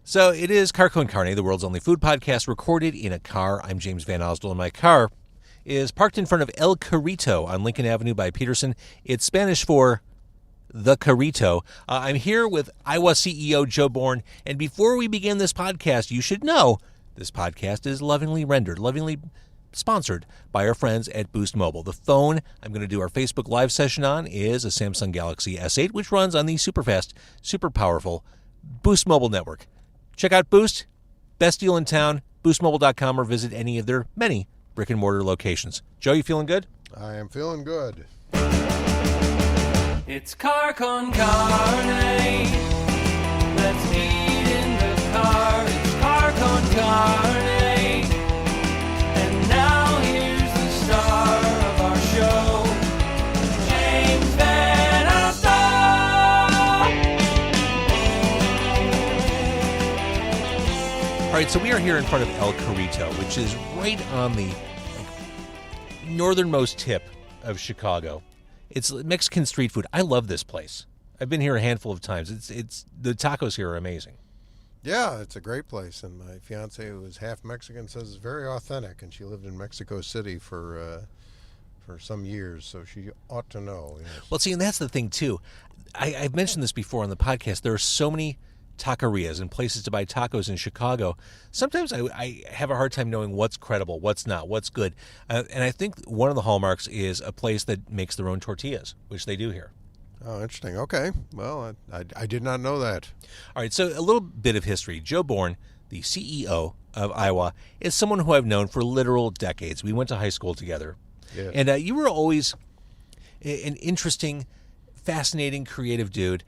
So it is Carco and Carne, the world's only food podcast, recorded in a car. I'm James Van Osdell, and my car is parked in front of El Carrito on Lincoln Avenue by Peterson. It's Spanish for the Carrito. I'm here with AIWA CEO Joe Bourne, and before we begin this podcast, you should know this podcast is lovingly sponsored by our friends at Boost Mobile. The phone I'm going to do our Facebook Live session on is a Samsung Galaxy S8, which runs on the super fast, super powerful Boost Mobile network. Check out Boost, best deal in town, boostmobile.com, or visit any of their many brick-and-mortar locations. Joe, you feeling good? I am feeling good. It's car con carne. Let's eat in the car. It's car con carne. And now here's the star of our show, James Van Osdell. All right, so we are here in front of El Carrito, which is right on the northernmost tip of Chicago. It's Mexican street food. I love this place. I've been here a handful of times. It's the tacos here are amazing. Yeah, it's a great place, and my fiance, who is half Mexican, says it's very authentic, and she lived in Mexico City for some years, so she ought to know. Yes. Well, see, and that's the thing, too. I've mentioned this before on the podcast. There are so many taquerias and places to buy tacos in Chicago. Sometimes I have a hard time knowing what's credible, what's not, what's good. And I think one of the hallmarks is a place that makes their own tortillas, which they do here. Oh, interesting. Okay. Well, I did not know that. All right, so a little bit of history. Joe Bourne, the CEO of AIWA, is someone who I've known for literal decades. We went to high school together. Yes. And you were always an interesting, fascinating, creative dude.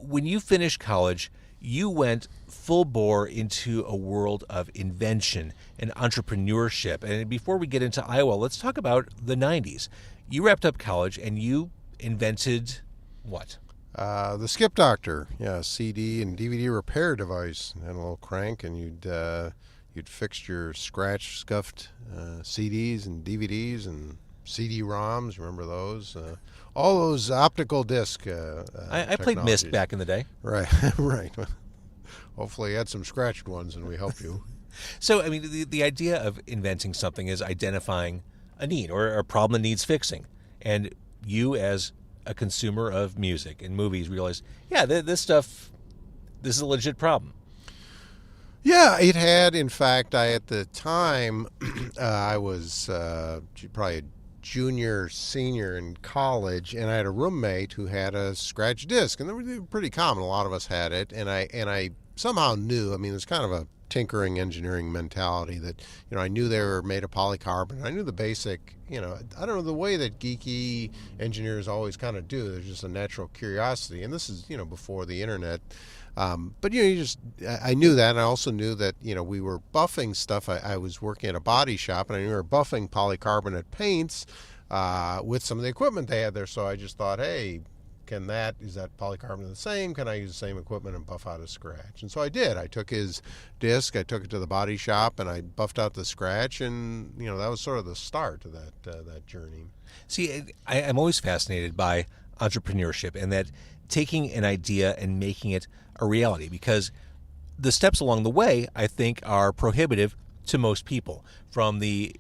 When you finished college, you went full bore into a world of invention and entrepreneurship. And before we get into AIWA, let's talk about the 90s. You wrapped up college and you invented what? The Skip Doctor, yeah, CD and DVD repair device. It had a little crank, and you'd fix your scuffed CDs and DVDs and CD-ROMs. Remember those? All those optical disc. I played Myst back in the day. Right, right. Hopefully, you had some scratched ones, and we help you. So, I mean, the idea of inventing something is identifying a need or a problem that needs fixing, and you, as a consumer of music and movies, realize, yeah, this is a legit problem. Yeah, it had. In fact, at the time, I was probably a junior, senior in college, and I had a roommate who had a scratch disc, and they were pretty common. A lot of us had it, and I somehow knew. I mean, it was kind of a tinkering engineering mentality that, I knew they were made of polycarbonate. I knew the basic, I don't know, the way that geeky engineers always kind of do. There's just a natural curiosity, and this is, before the internet. But I knew that, and I also knew that we were buffing stuff. I was working at a body shop, and I knew we were buffing polycarbonate paints with some of the equipment they had there. So I just thought, hey, is that polycarbonate the same? Can I use the same equipment and buff out a scratch? And so I did. I took his disc, I took it to the body shop, and I buffed out the scratch, and that was sort of the start of that journey. See, I'm always fascinated by entrepreneurship and that taking an idea and making it a reality, because the steps along the way, I think, are prohibitive to most people, from the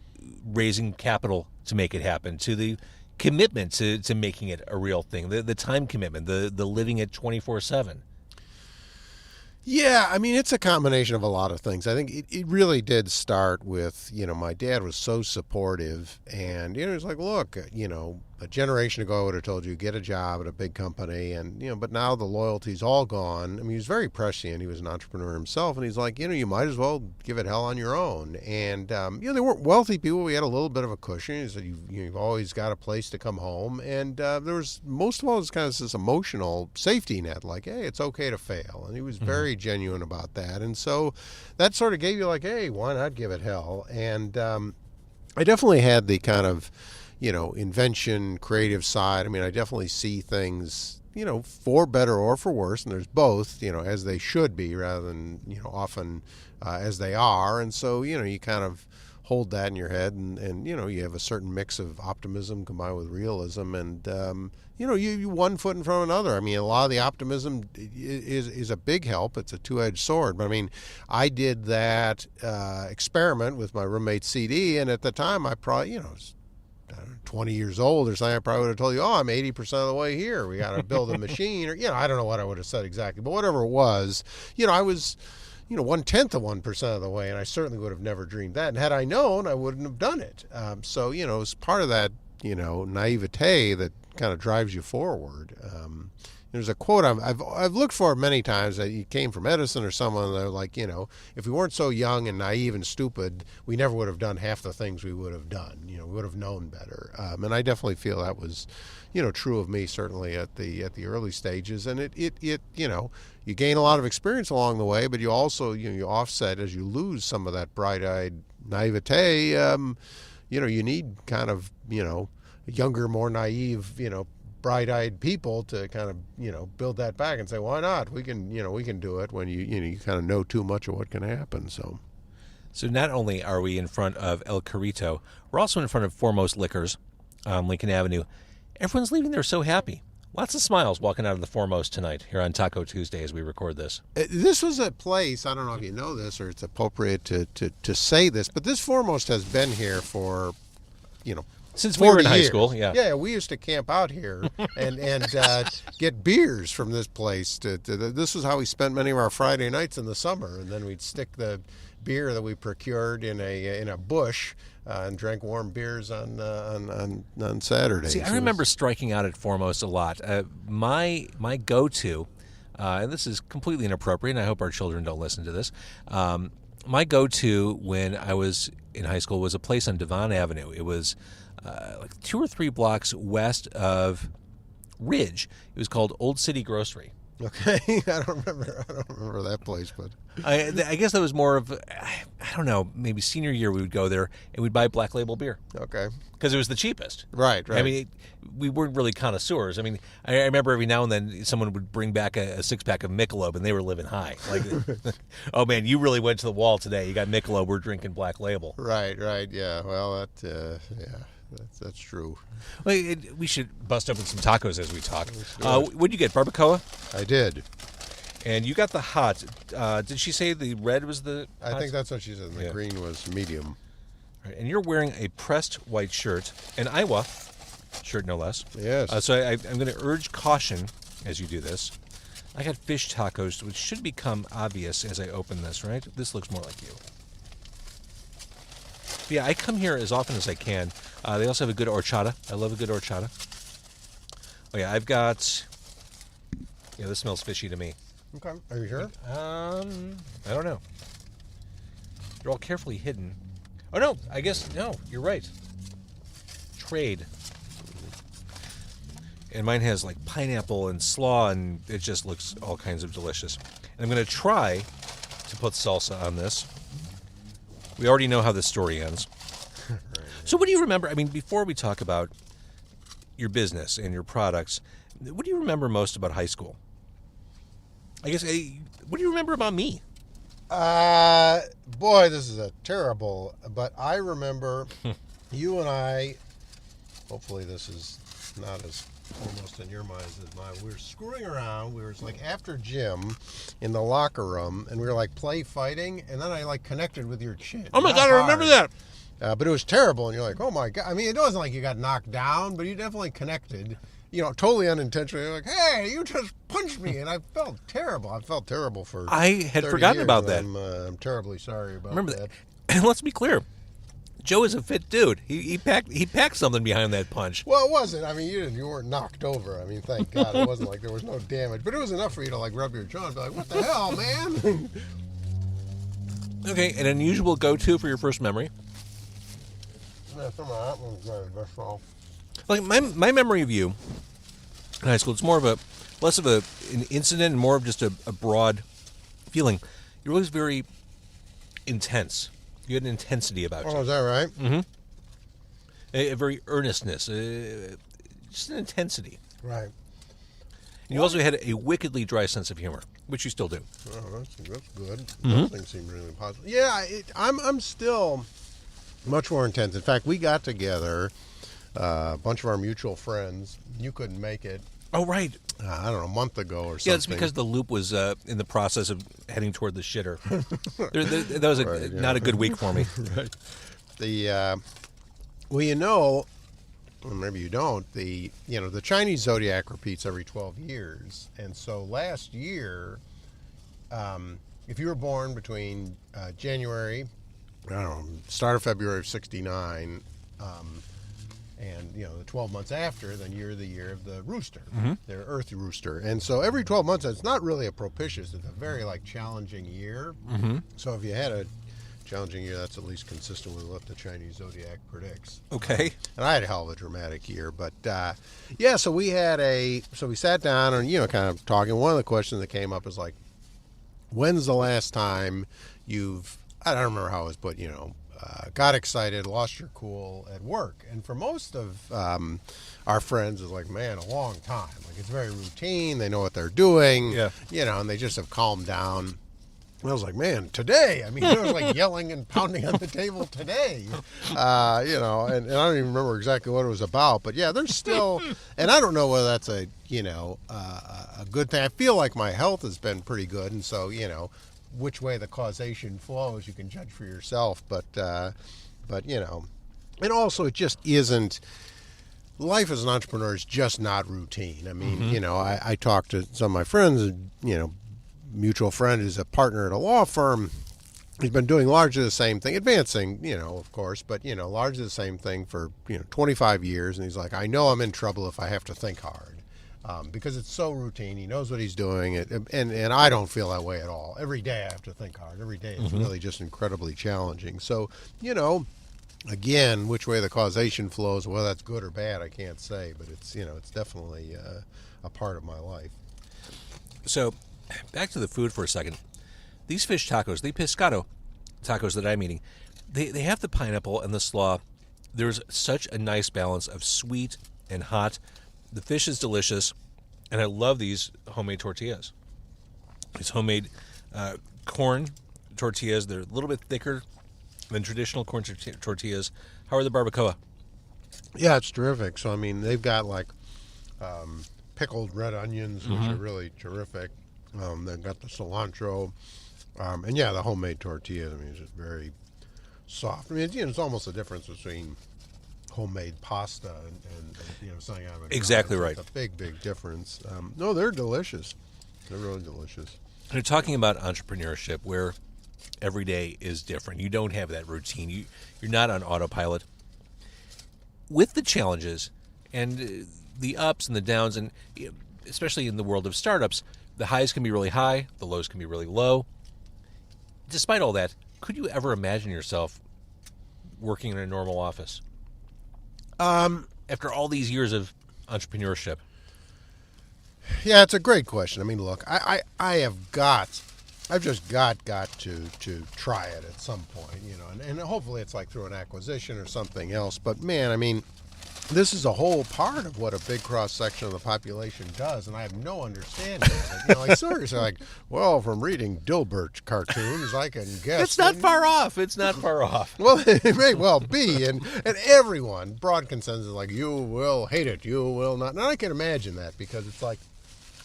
raising capital to make it happen to the commitment to making it a real thing, the time commitment, the living it 24/7. Yeah, I mean, it's a combination of a lot of things. I think it really did start with, my dad was so supportive, and, he was like, look, a generation ago I would have told you, get a job at a big company, and, but now the loyalty's all gone. I mean, he was very prescient. He was an entrepreneur himself, and he's like, you might as well give it hell on your own. And, they weren't wealthy people. We had a little bit of a cushion. He said, you've always got a place to come home. And there was, most of all, it was kind of this emotional safety net, like, hey, it's okay to fail. And he was very genuine about that. And so that sort of gave you like, hey, why not give it hell? And I definitely had the kind of, invention, creative side. I mean, I definitely see things, for better or for worse, and there's both, as they should be rather than, often as they are. And so, you kind of hold that in your head, and you have a certain mix of optimism combined with realism, and you one foot in front of another. I mean, a lot of the optimism is a big help. It's a two-edged sword. But I mean, I did that experiment with my roommate CD, and at the time I probably, was 20 years old or something, I probably would have told you, I'm 80% of the way here. We got to build a machine, or I don't know what I would have said exactly, but whatever it was, I was 1/10 of 1% of the way, and I certainly would have never dreamed that. And had I known, I wouldn't have done it. So it's part of that naivete that kind of drives you forward. There's a quote I've looked for many times that it came from Edison or someone. They're like, if we weren't so young and naive and stupid, we never would have done half the things we would have done. We would have known better. And I definitely feel that was, true of me, certainly at the early stages. And it you gain a lot of experience along the way, but you also you offset as you lose some of that bright-eyed naivete. You need kind of younger, more naive, bright-eyed people to kind of build that back and say, why not? We can do it when you kind of know too much of what can happen. So not only are we in front of El Carrito, we're also in front of Foremost Liquors on Lincoln Avenue. Everyone's leaving there so happy. Lots of smiles walking out of the Foremost tonight here on Taco Tuesday as we record this. This was a place, I don't know if you know this or it's appropriate to say this, but this Foremost has been here for, since we were in high years. School, yeah. Yeah, we used to camp out here and get beers from this place. This was how we spent many of our Friday nights in the summer, and then we'd stick the beer that we procured in a bush and drank warm beers on Saturdays. See, I remember striking out at Foremost a lot. My go-to, and this is completely inappropriate, and I hope our children don't listen to this. My go-to when I was in high school was a place on Devon Avenue. It was like 2 or 3 blocks west of Ridge. It was called Old City Grocery. Okay, I don't remember that place, but I guess that was more of, I don't know, maybe senior year we would go there and we'd buy Black Label beer. Okay. Because it was the cheapest. Right. I mean, we weren't really connoisseurs. I mean, I remember every now and then someone would bring back a 6-pack of Michelob and they were living high. Like, oh man, you really went to the wall today. You got Michelob, we're drinking Black Label. Right, yeah. Well, that's true. Well, we should bust open some tacos as we talk. What did you get, barbacoa? I did. And you got the hot. Did she say the red was the hot? I think that's what she said. The green was medium. Right, and you're wearing a pressed white shirt, an AIWA shirt no less. Yes. So I'm going to urge caution as you do this. I got fish tacos, which should become obvious as I open this, right? This looks more like you. But yeah, I come here as often as I can. They also have a good horchata. I love a good horchata. Oh yeah, I've got... Yeah, this smells fishy to me. Okay. Are you sure? I don't know. They're all carefully hidden. Oh no, I guess, no, you're right. Trade. And mine has like pineapple and slaw, and it just looks all kinds of delicious. And I'm going to try to put salsa on this. We already know how this story ends. Right. So what do you remember? I mean, before we talk about your business and your products, what do you remember most about high school? I guess, what do you remember about me? Boy, this is a terrible, but I remember you and I, hopefully this is not as almost in your minds as mine, we were screwing around. We were like after gym in the locker room, and we were like play fighting, and then I like connected with your chin. Oh my God, I remember that. But it was terrible, and you're like, oh my God. I mean, it wasn't like you got knocked down, but you definitely connected. Totally unintentionally. You're like, hey, you just punched me, and I felt terrible. I felt terrible for I had forgotten years, about that. I'm terribly sorry about Remember that. And let's be clear, Joe is a fit dude. He packed something behind that punch. Well, it wasn't. I mean, you weren't knocked over. I mean, thank God it wasn't like there was no damage, but it was enough for you to like rub your jaw and be like, what the hell, man? Okay, an unusual go-to for your first memory. Yeah, some of that one's good. That's all. Like my memory of you in high school, it's more of less of an incident and more of just a broad feeling. You're always very intense. You had an intensity about you. Oh, is that right? Mm-hmm. A very earnestness, just an intensity. Right. And you also had a wickedly dry sense of humor, which you still do. Oh, that's good. Nothing seemed really impossible. Yeah, I'm still much more intense. In fact, we got together, a bunch of our mutual friends. You couldn't make it. Oh, right. I don't know, a month ago or something. Yeah, it's because the loop was in the process of heading toward the shitter. That was not a good week for me. Right. Well, maybe you don't. The Chinese zodiac repeats every 12 years, and so last year, if you were born between January, start of February of '69. And the 12 months after, then you're the year of the rooster, their earth rooster. And so every 12 months, it's not really a propitious, it's a very challenging year. So if you had a challenging year, that's at least consistent with what the Chinese zodiac predicts. Okay. And I had a hell of a dramatic year, but so we sat down and kind of talking. One of the questions that came up is when's the last time I don't remember how it was, but got excited, lost your cool at work. And for most of our friends, it's man, a long time. It's very routine. They know what they're doing. Yeah. And they just have calmed down. And I was man, today. I mean, it was yelling and pounding on the table today. And I don't even remember exactly what it was about. But yeah, there's still, and I don't know whether that's a good thing. I feel like my health has been pretty good, and so which way the causation flows, you can judge for yourself. But and also it just isn't. Life as an entrepreneur is just not routine. I mean, I talked to some of my friends. Mutual friend is a partner at a law firm. He's been doing largely the same thing, advancing, of course, but largely the same thing for 25 years. And he's like, I know I'm in trouble if I have to think hard. Because it's so routine. He knows what he's doing, and I don't feel that way at all. Every day I have to think hard. Every day it's really just incredibly challenging. So, again, which way the causation flows, whether that's good or bad, I can't say, but it's it's definitely a part of my life. So, back to the food for a second. These fish tacos, the pescado tacos that I'm eating, they have the pineapple and the slaw. There's such a nice balance of sweet and hot. The fish is delicious, and I love these homemade tortillas. These homemade corn tortillas, they're a little bit thicker than traditional corn tortillas. How are the barbacoa? Yeah, it's terrific. So, I mean, they've got pickled red onions, which are really terrific. They've got the cilantro. And yeah, the homemade tortillas, I mean, it's just very soft. I mean, it's almost a difference between homemade pasta and something out of it. Exactly right. It's a big difference. No, they're delicious. They're really delicious. And you're talking about entrepreneurship where every day is different. You don't have that routine. You're not on autopilot. With the challenges and the ups and the downs, and especially in the world of startups, the highs can be really high, the lows can be really low. Despite all that, could you ever imagine yourself working in a normal office? After all these years of entrepreneurship? Yeah, it's a great question. I mean, look, I've just got to try it at some point, and hopefully it's through an acquisition or something else. But man, I mean, this is a whole part of what a big cross section of the population does, and I have no understanding of it. Seriously, well, from reading Dilbert cartoons, I can guess. It's not far off. It's not far off. Well, it may well be, and everyone, broad consensus is you will hate it, you will not. Now, I can imagine that because it's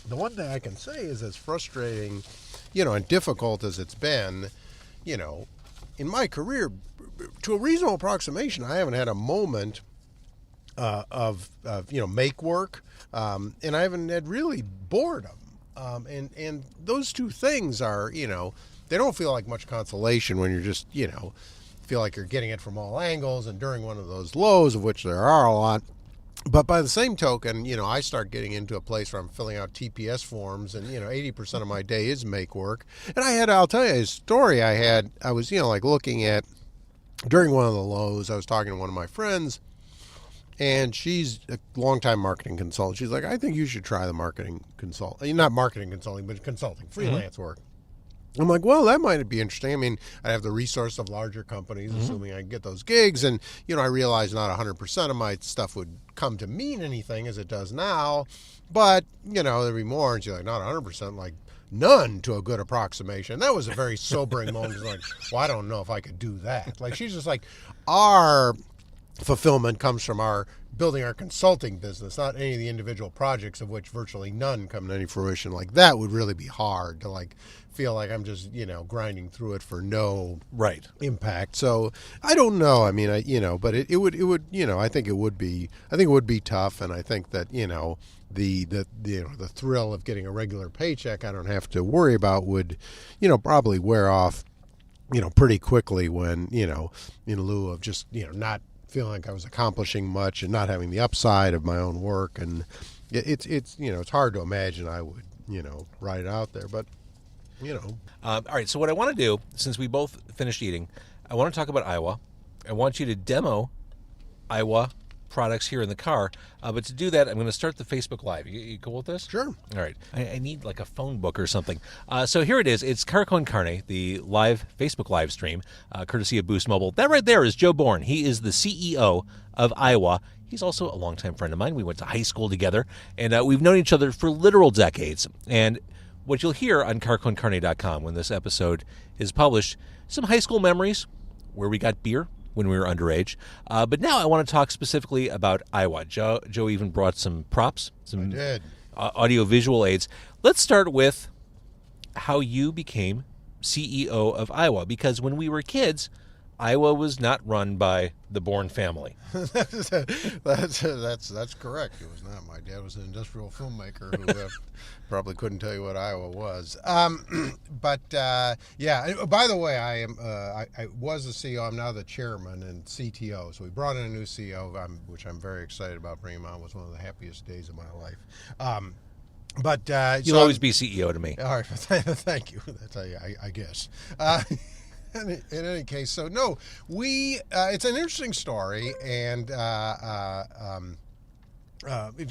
the one thing I can say is as frustrating, and difficult as it's been, in my career, to a reasonable approximation, I haven't had a moment of make work, and I haven't had really boredom. And those two things are, they don't feel like much consolation when you're just, feel like you're getting it from all angles and during one of those lows, of which there are a lot. But by the same token, I start getting into a place where I'm filling out TPS forms, and 80% of my day is make work. And I'll tell you a story I was looking at during one of the lows. I was talking to one of my friends, and she's a longtime marketing consultant. She's like, I think you should try the marketing consulting, not marketing consulting, but consulting, freelance work. I'm like, well, that might be interesting. I mean, I have the resource of larger companies, assuming I can get those gigs. And, I realize not 100% of my stuff would come to mean anything as it does now. But, there'd be more. And she's like, not 100%, like none to a good approximation. That was a very sobering moment. It's like, well, I don't know if I could do that. Like, she's just like, our fulfillment comes from our building our consulting business, not any of the individual projects, of which virtually none come to any fruition. Like, that would really be hard to, like, feel like I'm just, grinding through it for no impact. So I don't know. I mean, but it would, I think it would be tough. And I think that, the thrill of getting a regular paycheck I don't have to worry about would, probably wear off, pretty quickly when, in lieu of just, not feeling like I was accomplishing much and not having the upside of my own work. And it's it's hard to imagine I would, ride it out there, but all right, so what I want to do, since we both finished eating, I want to talk about AIWA. I want you to demo AIWA products here in the car, but to do that, I'm going to start the Facebook Live. You cool with this? Sure. All right. I need like a phone book or something. So here it is. It's Car Con Carne, the live Facebook live stream, courtesy of Boost Mobile. That right there is Joe Bourne. He is the CEO of AIWA. He's also a longtime friend of mine. We went to high school together, and we've known each other for literal decades. And what you'll hear on carconcarne.com when this episode is published, some high school memories where we got beer when we were underage. But now I want to talk specifically about AIWA. Joe even brought some props, some audio-visual aids. Let's start with how you became CEO of AIWA, because when we were kids, AIWA was not run by the Bourne family. That's correct. It was not. My dad was an industrial filmmaker who probably couldn't tell you what AIWA was. Yeah. By the way, I was the CEO. I'm now the chairman and CTO. So we brought in a new CEO, which I'm very excited about bringing him on. It was one of the happiest days of my life. You'll always be CEO to me. All right. Thank you. That's I guess. In any case, so no, it's an interesting story, and it's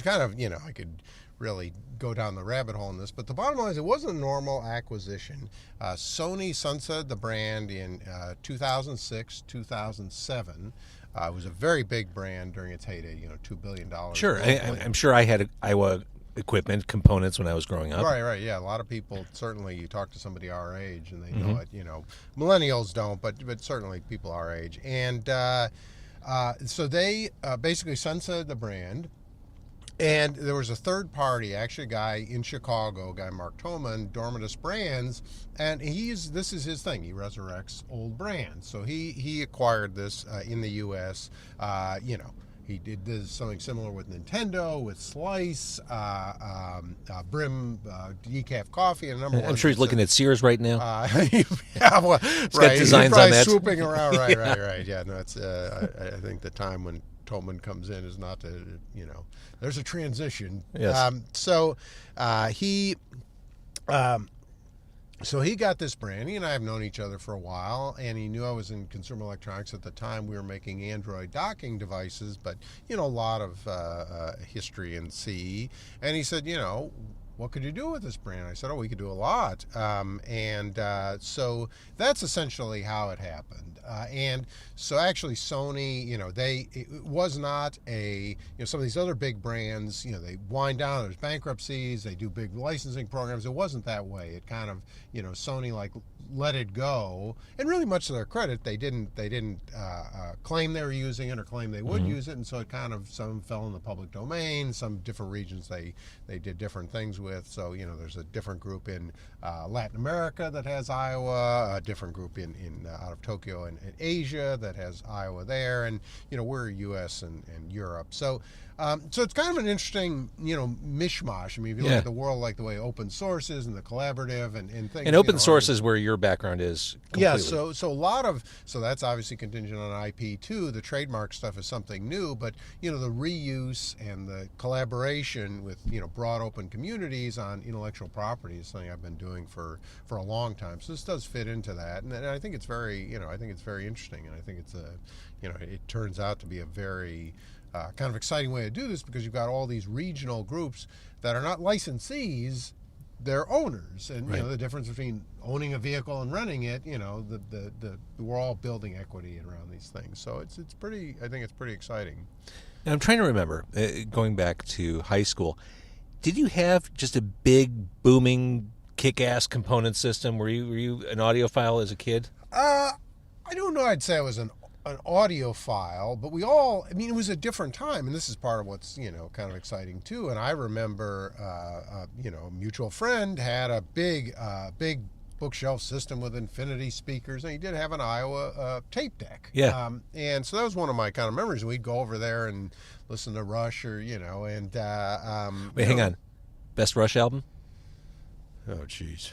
kind of, I could really go down the rabbit hole in this, but the bottom line is it wasn't a normal acquisition. Sony sunsetted the brand in 2006, 2007. It was a very big brand during its heyday, $2 billion. Sure, I'm sure I had AIWA equipment, components when I was growing up. Right, yeah. A lot of people, certainly you talk to somebody our age and they know it, Millennials don't, but certainly people our age. And so they basically sunsetted the brand. And there was a third party, actually a guy in Chicago, a guy Mark Toman, Dormitus Brands, and this is his thing. He resurrects old brands. So he acquired this in the U.S., He did something similar with Nintendo, with Slice, Brim, decaf coffee, and a number of I'm sure he's looking at Sears right now. Yeah, well, He's right. got designs he's on that. Swooping around, right. Yeah, no, it's. I think the time when Tolman comes in is not to, there's a transition. Yes. So he got this brand. He and I have known each other for a while, and he knew I was in consumer electronics at the time. We were making Android docking devices, but, a lot of history in CE. And he said, what could you do with this brand? I said, we could do a lot. So that's essentially how it happened. And so actually Sony, it was not some of these other big brands, they wind down, there's bankruptcies, they do big licensing programs. It wasn't that way. It kind of, Sony let it go, and really much to their credit, they didn't claim they were using it or claim they would use it, and so it kind of, some fell in the public domain, some different regions they did different things with. So there's a different group in Latin America that has AIWA, a different group in out of Tokyo and Asia that has AIWA there, and we're U.S. and Europe. So it's kind of an interesting, mishmash. I mean, if you look at the world, like the way open source is and the collaborative and things. And open source is where your background is completely. Yeah, so a lot of, so that's obviously contingent on IP too. The trademark stuff is something new, but, the reuse and the collaboration with, broad open communities on intellectual property is something I've been doing for a long time. So this does fit into that. And I think it's very, I think it's very interesting. And I think it's it turns out to be a very kind of exciting way to do this, because you've got all these regional groups that are not licensees, their owners, and Right. the difference between owning a vehicle and renting it. We're all building equity around these things, so it's pretty. I think it's pretty exciting. And I'm trying to remember, going back to high school, did you have just a big, booming, kick-ass component system? Were you an audiophile as a kid? I don't know. I'd say I was an audiophile, but it was a different time, and this is part of what's kind of exciting too. And I remember, a mutual friend had a big bookshelf system with infinity speakers, and he did have an AIWA tape deck. Yeah. And so that was one of my kind of memories. We'd go over there and listen to Rush, or and Wait, hang on. Best Rush album? oh geez,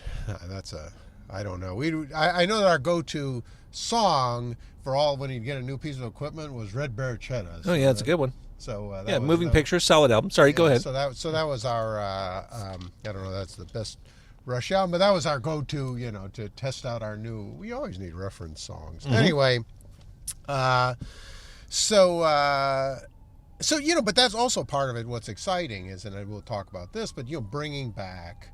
I don't know. I know that our go-to song for when you'd get a new piece of equipment was Red Bear Cheddar. Oh yeah, that's a good one. So Yeah, Moving Pictures, solid album. Sorry, go ahead. So that was our I don't know, that's the best Rush album, but that was our go-to, to test out our new. We always need reference songs. Mm-hmm. Anyway, but that's also part of it. What's exciting is, and we'll talk about this, but bringing back,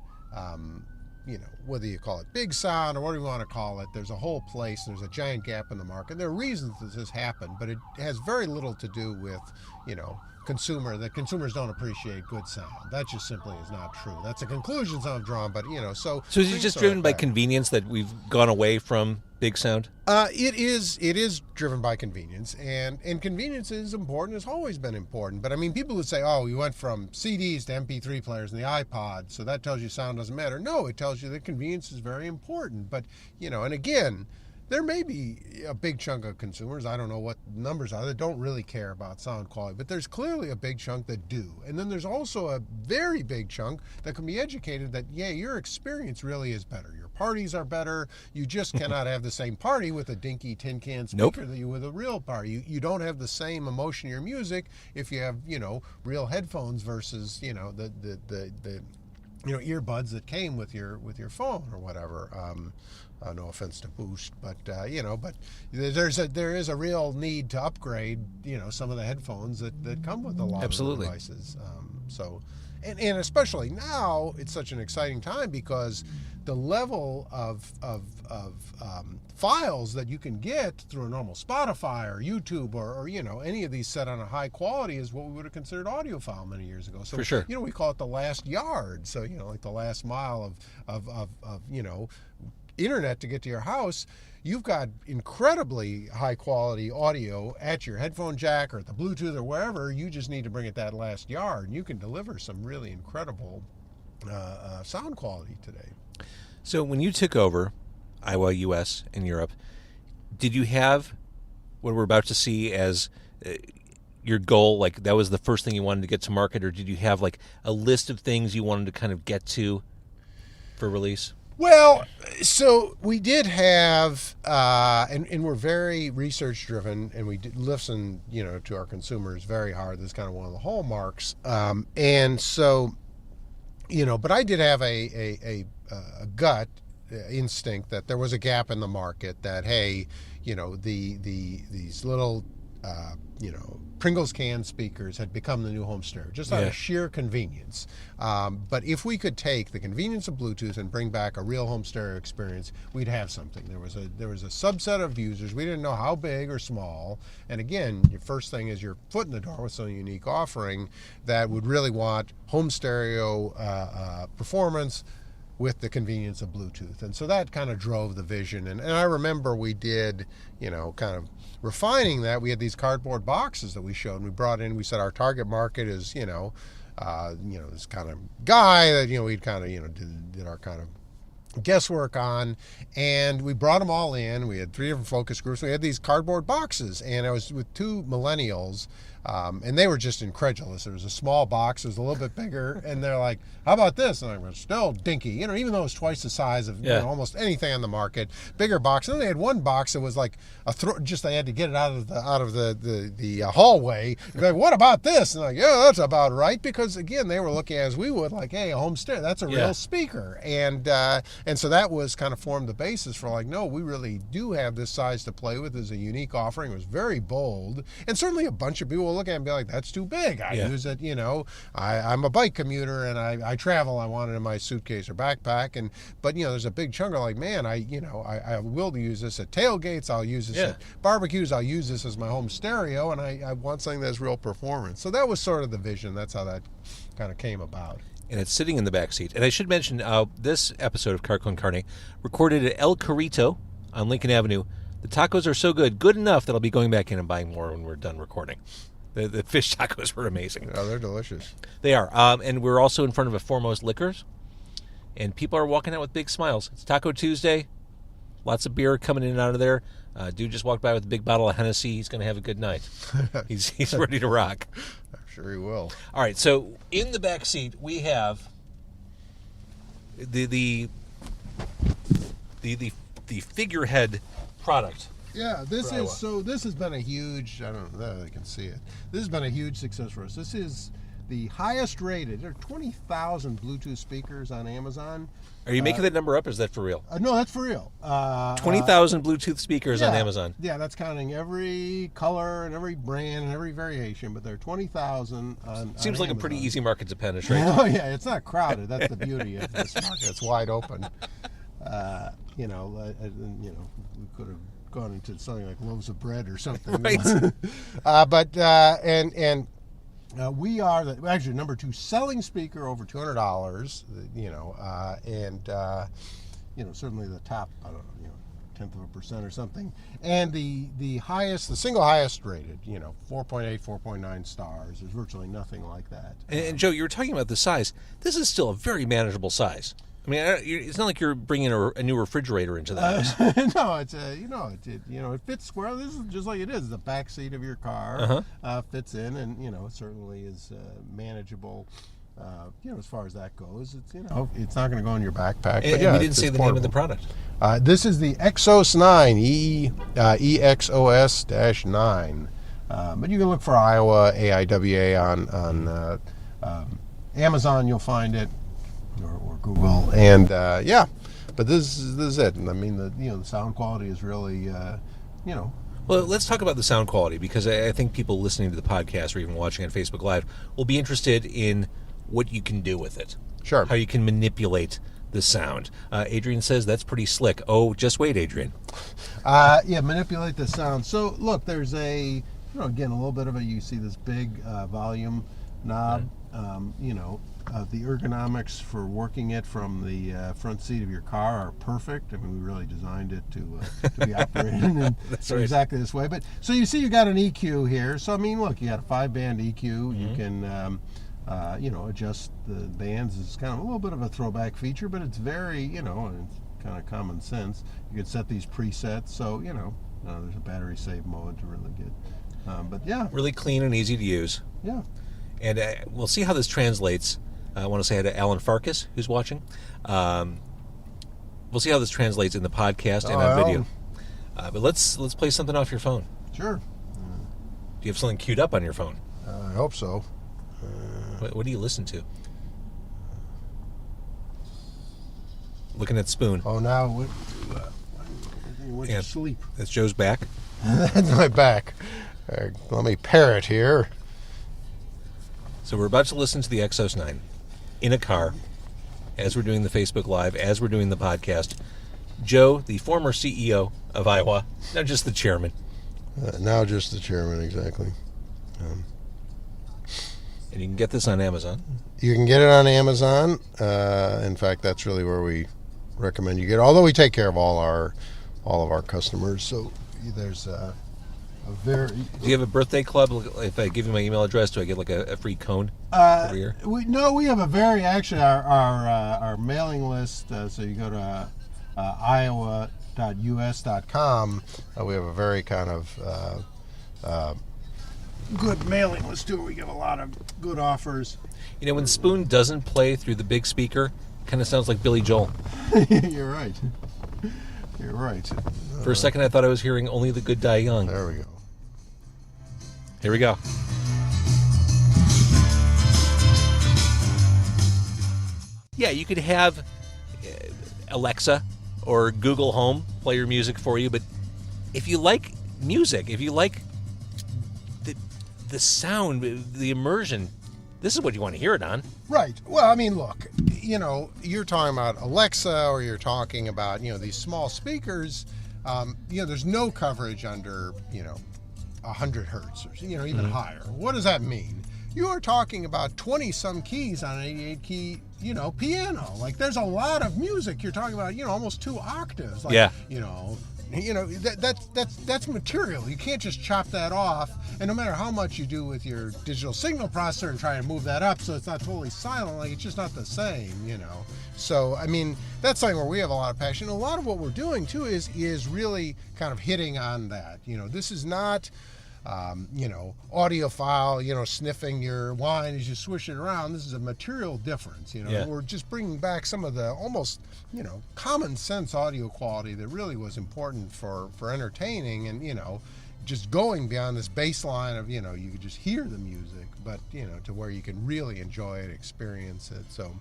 whether you call it big sound or whatever you want to call it, there's a whole place. There's a giant gap in the market. There are reasons that this happened, but it has very little to do with, that consumers don't appreciate good sound. That just simply is not true. That's a conclusion some have drawn, but so is it just driven by convenience that we've gone away from big sound? It is driven by convenience, and convenience is important. It's always been important. But I mean, people would say, "Oh, we went from CDs to MP3 players and the iPod, so that tells you sound doesn't matter." No, it tells you that convenience is very important. But and again, there may be a big chunk of consumers, I don't know what numbers are, that don't really care about sound quality, but there's clearly a big chunk that do. And then there's also a very big chunk that can be educated that, your experience really is better. Your parties are better. You just cannot have the same party with a dinky tin can speaker that you with a real party. You don't have the same emotion in your music if you have, real headphones versus, the earbuds that came with your phone or whatever. No offense to Boost, but but there is a real need to upgrade, some of the headphones that come with a lot Absolutely. of the devices. And especially now, it's such an exciting time because the level of files that you can get through a normal Spotify or YouTube or any of these set on a high quality is what we would have considered audiophile many years ago. So For sure. we call it the last yard. So like the last mile of internet to get to your house. You've got incredibly high quality audio at your headphone jack or at the Bluetooth or wherever. You just need to bring it that last yard, and you can deliver some really incredible sound quality today. So when you took over AIWA US in Europe, did you have what we're about to see as your goal? Like that was the first thing you wanted to get to market, or did you have like a list of things you wanted to kind of get to for release? Well, so we did have, and we're very research driven, and we did listen, to our consumers very hard. That's kind of one of the hallmarks. And so, but I did have a gut instinct that there was a gap in the market. That hey, these little, Pringles can speakers had become the new home stereo, just out of sheer convenience. But if we could take the convenience of Bluetooth and bring back a real home stereo experience, we'd have something. There was a subset of users. We didn't know how big or small. And again, your first thing is your foot in the door with some unique offering that would really want home stereo performance with the convenience of Bluetooth. And so that kind of drove the vision. And I remember we did, kind of refining that. We had these cardboard boxes that we showed, and we brought in, we said our target market is, this kind of guy that, we'd kind of, did our kind of guesswork on, and we brought them all in. We had 3 different focus groups. We had these cardboard boxes, and I was with 2 millennials, and they were just incredulous. There was a small box, it was a little bit bigger, and they're like, how about this? And I was still dinky, even though it was twice the size of almost anything on the market, bigger box. And then they had one box that was like just they had to get it out of the hallway. They're like, what about this? And I'm like, yeah, that's about right, because again, they were looking as we would, like, hey, a home stereo, that's a real speaker. And so that was kind of formed the basis for like, no, we really do have this size to play with as a unique offering. It was very bold, and certainly a bunch of people will look at it and be like, that's too big. I Yeah. use it, you know, I'm a bike commuter and I travel. I want it in my suitcase or backpack. But, you know, there's a big chunk of like, man, I will use this at tailgates. I'll use this at barbecues. I'll use this as my home stereo. And I want something that's real performance. So that was sort of the vision. That's how that kind of came about. And it's sitting in the back seat. And I should mention, this episode of Car Con Carne recorded at El Carrito on Lincoln Avenue. The tacos are so good enough that I'll be going back in and buying more when we're done recording. The fish tacos were amazing. Oh, they're delicious. They are. And we're also in front of a Foremost Liquors. And people are walking out with big smiles. It's Taco Tuesday. Lots of beer coming in and out of there. Dude just walked by with a big bottle of Hennessy. He's going to have a good night. He's ready to rock. I'm sure he will. All right, so in the back seat we have the figurehead product. Yeah, this has been a huge, I don't know if I can see it. This has been a huge success for us. This is the highest rated. There are 20,000 Bluetooth speakers on Amazon. Are you making that number up, or is that for real? No, that's for real. 20,000 Bluetooth speakers on Amazon. Yeah, that's counting every color and every brand and every variation, but there are 20,000 on Seems like Amazon. a pretty easy market to penetrate. Oh, yeah, it's not crowded. That's the beauty of this market. It's wide open. We could have gone into something like loaves of bread or something. Right. We are actually number 2 selling speaker over $200. Certainly the top, I don't know, 0.1% or something. And the highest, the single highest rated, 4.8, 4.9 stars. There's virtually nothing like that. And Joe, you were talking about the size. This is still a very manageable size. I mean, it's not like you're bringing a new refrigerator into the house. No, it's it fits square. This is just like it is. The back seat of your car fits in, and it certainly is manageable. As far as that goes, it's not going to go in your backpack. And we didn't say the name of the product. This is the Exos-9, EXOS-9. But you can look for AIWA on Amazon. You'll find it. Or Google, and but this is it. And I mean, the sound quality is really, Well, let's talk about the sound quality, because I think people listening to the podcast or even watching on Facebook Live will be interested in what you can do with it. Sure. How you can manipulate the sound. Adrian says that's pretty slick. Oh, just wait, Adrian. Manipulate the sound. So look, there's again a little bit of you see this big volume knob. The ergonomics for working it from the front seat of your car are perfect. I mean, we really designed it to be operated in exactly this way. But so you see, you got an EQ here. So I mean, look, you got a 5-band EQ. You can, adjust the bands. It's kind of a little bit of a throwback feature, but it's very, it's kind of common sense. You can set these presets. So there's a battery save mode to really get. Really clean and easy to use. Yeah. And we'll see how this translates. I want to say hi to Alan Farkas, who's watching. We'll see how this translates in the podcast and on video. But let's play something off your phone. Sure. Do you have something queued up on your phone? I hope so. What do you listen to? Looking at Spoon. Oh, now went to sleep. That's Joe's back. That's my back. Let me pair it here. So we're about to listen to the Exos-9 in a car as we're doing the Facebook Live, as we're doing the podcast. Joe, the former CEO of AIWA, now just the chairman. Now just the chairman, exactly. And you can get this on Amazon. You can get it on Amazon. In fact, that's really where we recommend you get it. Although we take care of all of our customers, so there's a very. Do you have a birthday club? If I give you my email address, do I get like a free cone every year? We have a very our mailing list. So you go to AIWA.us.com. We have a very kind of good mailing list too. We give a lot of good offers. When Spoon doesn't play through the big speaker, kind of sounds like Billy Joel. You're right. You're right. For a second, I thought I was hearing Only the Good Die Young. There we go. Here we go. Yeah, you could have Alexa or Google Home play your music for you, but if you like music, if you like the sound, the immersion. This is what you want to hear it on. Right. Well, I mean, look, you're talking about Alexa, or you're talking about, these small speakers. There's no coverage under, 100 hertz or, even higher. What does that mean? You are talking about 20-some keys on an 88-key, piano. Like, there's a lot of music. You're talking about, almost 2 octaves. Like, yeah. That's material. You can't just chop that off. And no matter how much you do with your digital signal processor and try and move that up so it's not totally silent, like, it's just not the same, So, I mean, that's something where we have a lot of passion. A lot of what we're doing, too, is really kind of hitting on that. This is not, audiophile, sniffing your wine as you swish it around. This is a material difference, Yeah. We're just bringing back some of the almost, common sense audio quality that really was important for entertaining and, just going beyond this baseline of, you could just hear the music, but, to where you can really enjoy it, experience it. So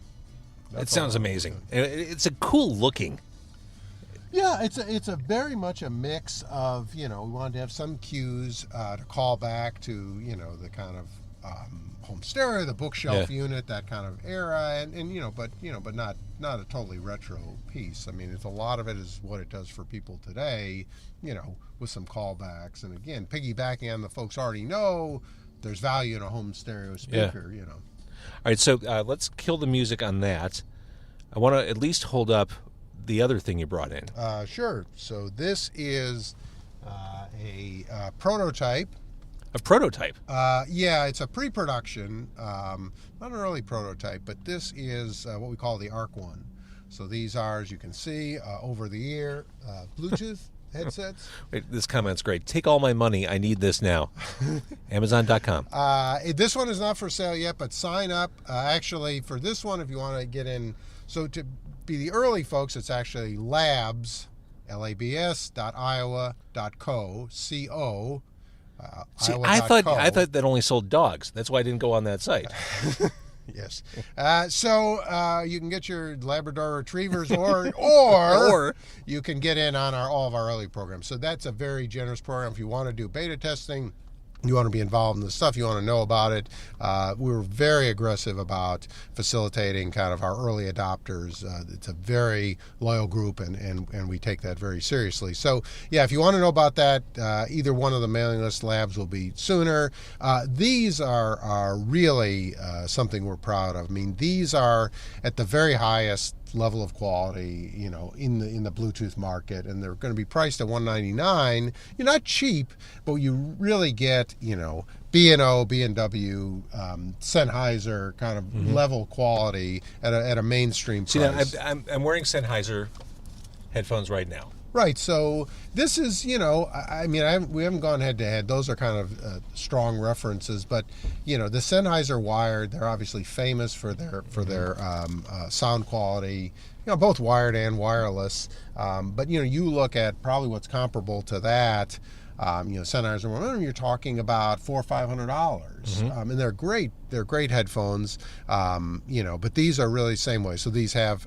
It sounds amazing. It's a cool looking. Yeah, it's a very much a mix of, we wanted to have some cues to call back to, the kind of home stereo, the bookshelf unit, that kind of era, and but not a totally retro piece. I mean, it's a lot of it is what it does for people today, with some callbacks, and again, piggybacking on the folks already know there's value in a home stereo speaker, All right, so let's kill the music on that. I want to at least hold up the other thing you brought in. Sure. So this is a prototype. A prototype? Yeah, it's a pre-production, not an early prototype, but this is what we call the ARC 1. So these are, as you can see, over-the-ear Bluetooth headsets. Wait, this comment's great. Take all my money. I need this now. Amazon.com. This one is not for sale yet, but sign up. Actually, for this one, if you want to get in, so to be the early folks, it's actually labs, labs.iowa.co, C-O. See, I thought that only sold dogs. That's why I didn't go on that site. Yes. So you can get your Labrador Retrievers, or you can get in on all of our early programs. So that's a very generous program. If you want to do beta testing, you want to be involved in the stuff, you want to know about it. We're very aggressive about facilitating kind of our early adopters. It's a very loyal group, and we take that very seriously. So, yeah, if you want to know about that, either one of the mailing list labs will be sooner. These are really something we're proud of. I mean, these are at the very highest level of quality, in the Bluetooth market, and they're going to be priced at $199. You're not cheap, but you really get, B&O, B&W, Sennheiser kind of level quality at a mainstream price. See, now, I'm wearing Sennheiser headphones right now. Right, so this is, we haven't gone head to head. Those are kind of strong references, but the Sennheiser wired, they're obviously famous for their sound quality, both wired and wireless. But you look at probably what's comparable to that. Sennheiser, you're talking about $400 or $500, and they're great. They're great headphones, but these are really the same way. So these have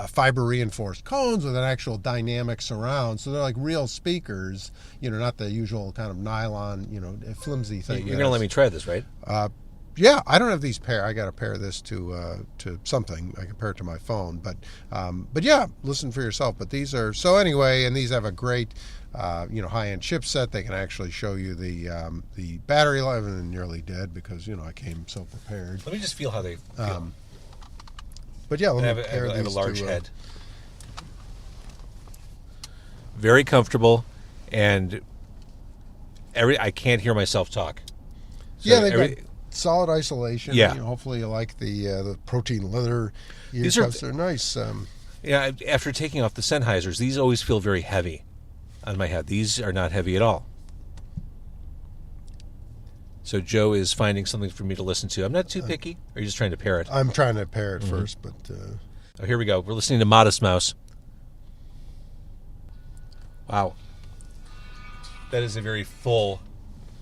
fiber reinforced cones with an actual dynamic surround, so they're like real speakers, not the usual kind of nylon, flimsy thing. You're gonna let me try this, right? Yeah, I don't have these pair. I got to pair this to something. I can pair it to my phone, but yeah, listen for yourself. But these are so anyway, and these have a great high-end chipset. They can actually show you the battery life, and I'm nearly dead because I came so prepared. Let me just feel how they feel. But yeah, let me I have a large to, head. Very comfortable, and I can't hear myself talk. So they've got solid isolation. Yeah. Hopefully you like the protein leather ear cuffs. They're nice. Yeah, after taking off the Sennheisers, these always feel very heavy on my head. These are not heavy at all. So Joe is finding something for me to listen to. I'm not too picky. Or are you just trying to pair it? I'm trying to pair it first, but... Oh, here we go. We're listening to Modest Mouse. Wow. That is a very full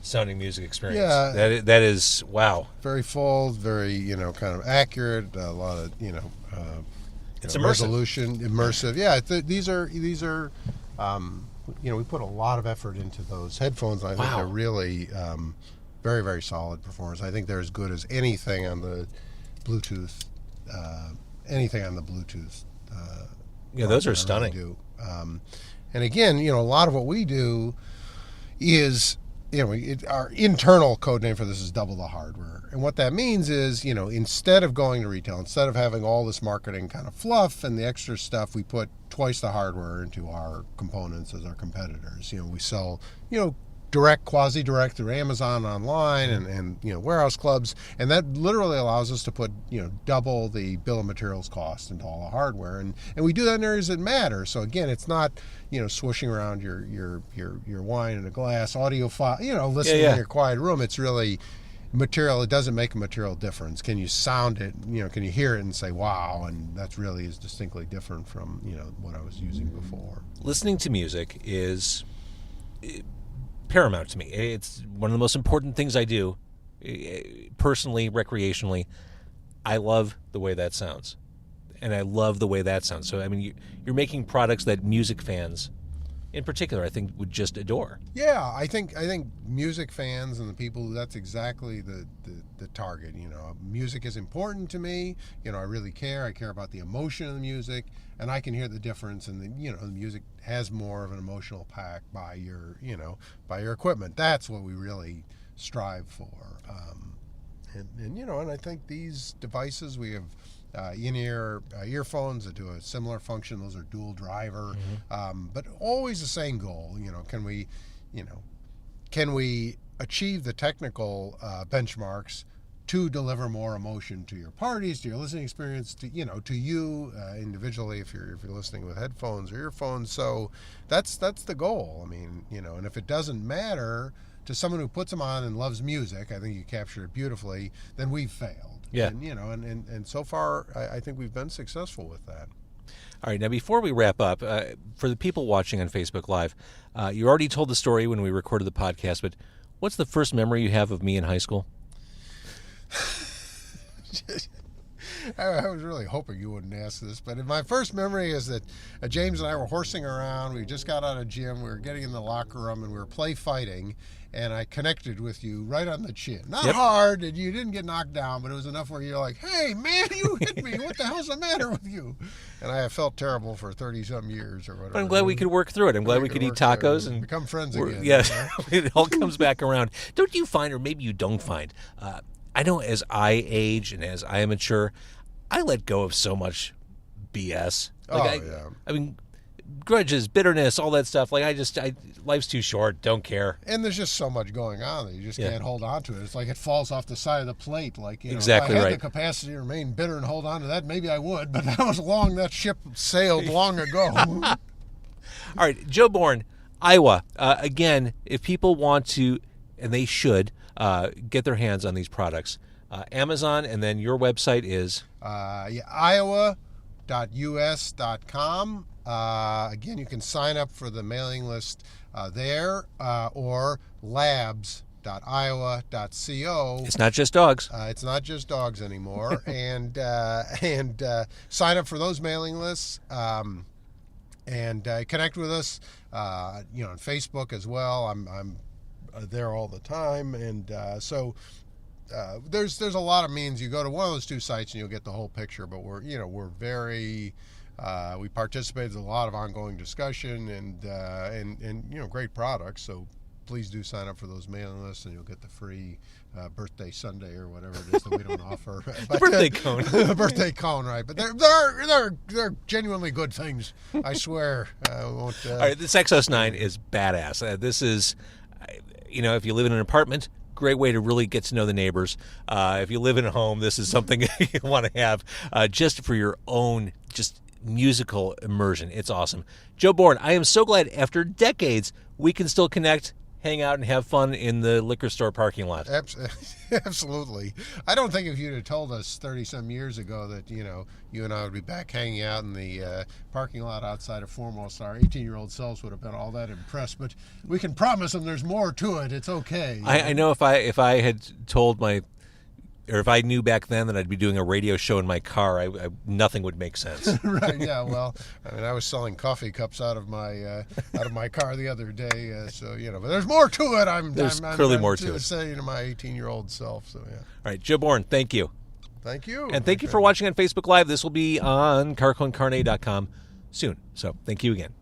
sounding music experience. Yeah. That is, wow. Very full, very, kind of accurate, a lot of, it's immersive. resolution, immersive. Yeah, these are we put a lot of effort into those headphones. I think they're really very, very solid performance. I think they're as good as anything on the Bluetooth. Those are stunning. Really do. And again, a lot of what we do is, our internal code name for this is double the hardware. And what that means is, instead of going to retail, instead of having all this marketing kind of fluff and the extra stuff, we put twice the hardware into our components as our competitors. We sell, direct, quasi-direct through Amazon online and warehouse clubs, and that literally allows us to put double the bill of materials cost into all the hardware, and we do that in areas that matter. So again, it's not swishing around your wine in a glass, audiophile, listening in your quiet room. It's really material. It doesn't make a material difference. Can you sound it? Can you hear it and say wow? And that really is distinctly different from what I was using before. Listening to music is paramount to me. It's one of the most important things I do, personally, recreationally. I love the way that sounds, and I love the way that sounds. So, I mean, you're making products that music fans, in particular, I think would just adore. Yeah, I think music fans and the people, that's exactly the target. Music is important to me. I really care. I care about the emotion of the music, and I can hear the difference. And the music has more of an emotional pack by your equipment. That's what we really strive for. And I think these devices, we have in-ear earphones that do a similar function. Those are dual driver, but always the same goal. Can we achieve the technical benchmarks to deliver more emotion to your parties, to your listening experience, to you individually if you're listening with headphones or earphones. So that's the goal. I mean, and if it doesn't matter to someone who puts them on and loves music, I think you captured it beautifully, then we've failed. Yeah. And, and so far, I think we've been successful with that. All right, now before we wrap up, for the people watching on Facebook Live, you already told the story when we recorded the podcast, but what's the first memory you have of me in high school? I was really hoping you wouldn't ask this, but my first memory is that James and I were horsing around. We just got out of gym. We were getting in the locker room, and we were play fighting, and I connected with you right on the chin. Not hard, and you didn't get knocked down, but it was enough where you're like, hey, man, you hit me. What the hell's the matter with you? And I have felt terrible for 30-some years or whatever. But I'm glad we could work through it. I'm glad we could eat tacos and become friends again. Yes, it all comes back around. Don't you find, or maybe you don't find, I know as I age and as I mature, I let go of so much BS. I mean, grudges, bitterness, all that stuff. Life's too short. Don't care. And there's just so much going on that you just can't hold on to it. It's like it falls off the side of the plate. Exactly if I had right. the capacity to remain bitter and hold on to that, maybe I would. But that ship sailed long ago. All right, Joe Bourne, Iowa. Again, if people want to, and they should, get their hands on these products, Amazon, and then your website is? AIWA.us.com. Again, you can sign up for the mailing list there, or labs.iowa.co. It's not just dogs. It's not just dogs anymore. and sign up for those mailing lists. And connect with us, on Facebook as well. I'm there all the time, and so there's a lot of means. You go to one of those two sites and you'll get the whole picture. But we're very we participate in a lot of ongoing discussion and great products. So please do sign up for those mailing lists, and you'll get the free birthday sundae or whatever it is that we don't offer. But, birthday cone. The birthday cone, right? But they're genuinely good things. I swear. All right, this Exos-9 is badass. This is, if you live in an apartment, great way to really get to know the neighbors. If you live in a home, this is something you want to have just for your own musical immersion. It's awesome. Joe Bourne, I am so glad after decades we can still connect, hang out, and have fun in the liquor store parking lot. Absolutely. I don't think if you'd have told us 30-some years ago that, you and I would be back hanging out in the parking lot outside of Foremost, our 18-year-old selves would have been all that impressed. But we can promise them there's more to it. It's okay. I know if I had told my if I knew back then that I'd be doing a radio show in my car, nothing would make sense. Right? Yeah. Well, I mean, I was selling coffee cups out of my car the other day, so but there's more to it. There's clearly more to it. Saying to my 18-year-old self. So yeah. All right, Joe Bourne, thank you. Thank you. And thank you for watching on Facebook Live. This will be on carconcarne.com soon. So thank you again.